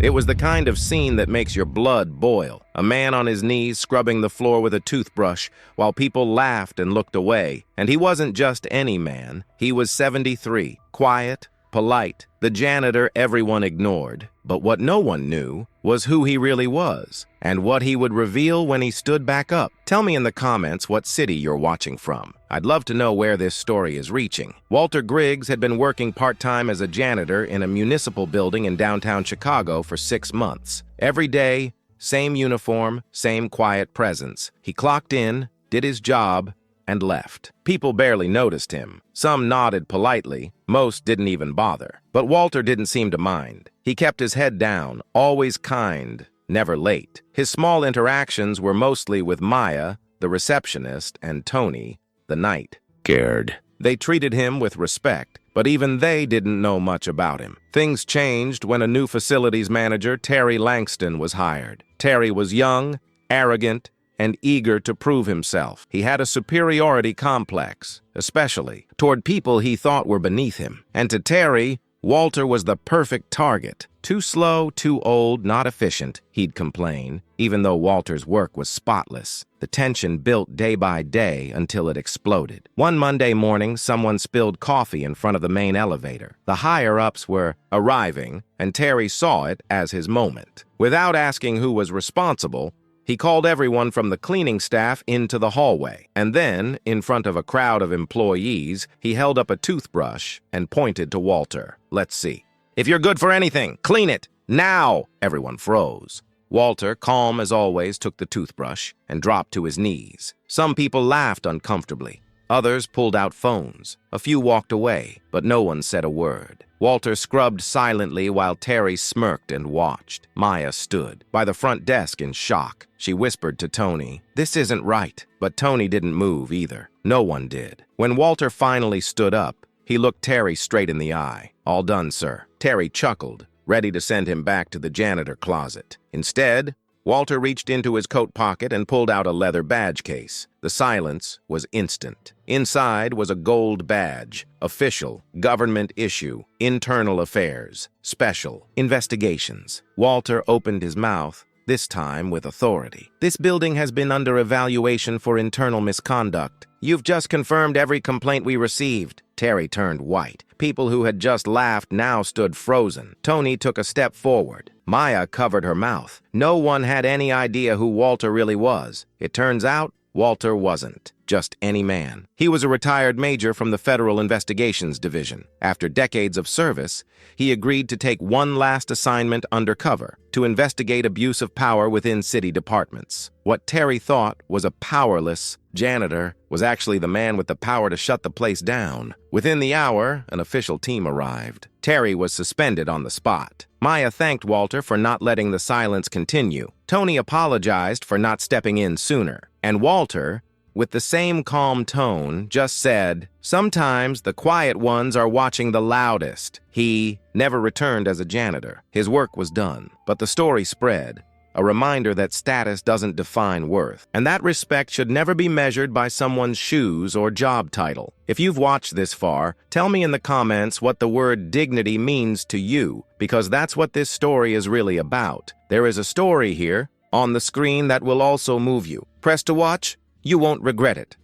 It was the kind of scene that makes your blood boil. A man on his knees scrubbing the floor with a toothbrush while people laughed and looked away. And he wasn't just any man. He was 73, quiet, polite, the janitor everyone ignored. But what no one knew was who he really was and what he would reveal when he stood back up. Tell me in the comments what city you're watching from. I'd love to know where this story is reaching. Walter Griggs had been working part-time as a janitor in a municipal building in downtown Chicago for 6 months. Every day, same uniform, same quiet presence. He clocked in, did his job, and left. People barely noticed him. Some nodded politely. Most didn't even bother. But Walter didn't seem to mind. He kept his head down, always kind, never late. His small interactions were mostly with Maya, the receptionist, and Tony, the night guard. They treated him with respect, but even they didn't know much about him. Things changed when a new facilities manager, Terry Langston, was hired. Terry was young, arrogant, and eager to prove himself. He had a superiority complex, especially toward people he thought were beneath him. And to Terry, Walter was the perfect target. Too slow, too old, not efficient, he'd complain, even though Walter's work was spotless. The tension built day by day until it exploded. One Monday morning, someone spilled coffee in front of the main elevator. The higher-ups were arriving, and Terry saw it as his moment. Without asking who was responsible, he called everyone from the cleaning staff into the hallway, and then, in front of a crowd of employees, he held up a toothbrush and pointed to Walter. "Let's see. If you're good for anything, clean it, now!" Everyone froze. Walter, calm as always, took the toothbrush and dropped to his knees. Some people laughed uncomfortably. Others pulled out phones. A few walked away, but no one said a word. Walter scrubbed silently while Terry smirked and watched. Maya stood by the front desk in shock. She whispered to Tony, "This isn't right." But Tony didn't move either. No one did. When Walter finally stood up, he looked Terry straight in the eye. "All done, sir." Terry chuckled, ready to send him back to the janitor closet. Instead, Walter reached into his coat pocket and pulled out a leather badge case. The silence was instant. Inside was a gold badge, official, government issue, internal affairs, special, investigations. Walter opened his mouth, this time with authority. "This building has been under evaluation for internal misconduct. You've just confirmed every complaint we received." Terry turned white. People who had just laughed now stood frozen. Tony took a step forward. Maya covered her mouth. No one had any idea who Walter really was. It turns out, Walter wasn't just any man. He was a retired major from the Federal Investigations Division. After decades of service, he agreed to take one last assignment undercover to investigate abuse of power within city departments. What Terry thought was a powerless janitor was actually the man with the power to shut the place down. Within the hour, an official team arrived. Terry was suspended on the spot. Maya thanked Walter for not letting the silence continue. Tony apologized for not stepping in sooner. And Walter, with the same calm tone, just said, "Sometimes the quiet ones are watching the loudest." He never returned as a janitor. His work was done, but the story spread. A reminder that status doesn't define worth, and that respect should never be measured by someone's shoes or job title. If you've watched this far, tell me in the comments what the word dignity means to you, because that's what this story is really about. There is a story here on the screen that will also move you. Press to watch, you won't regret it.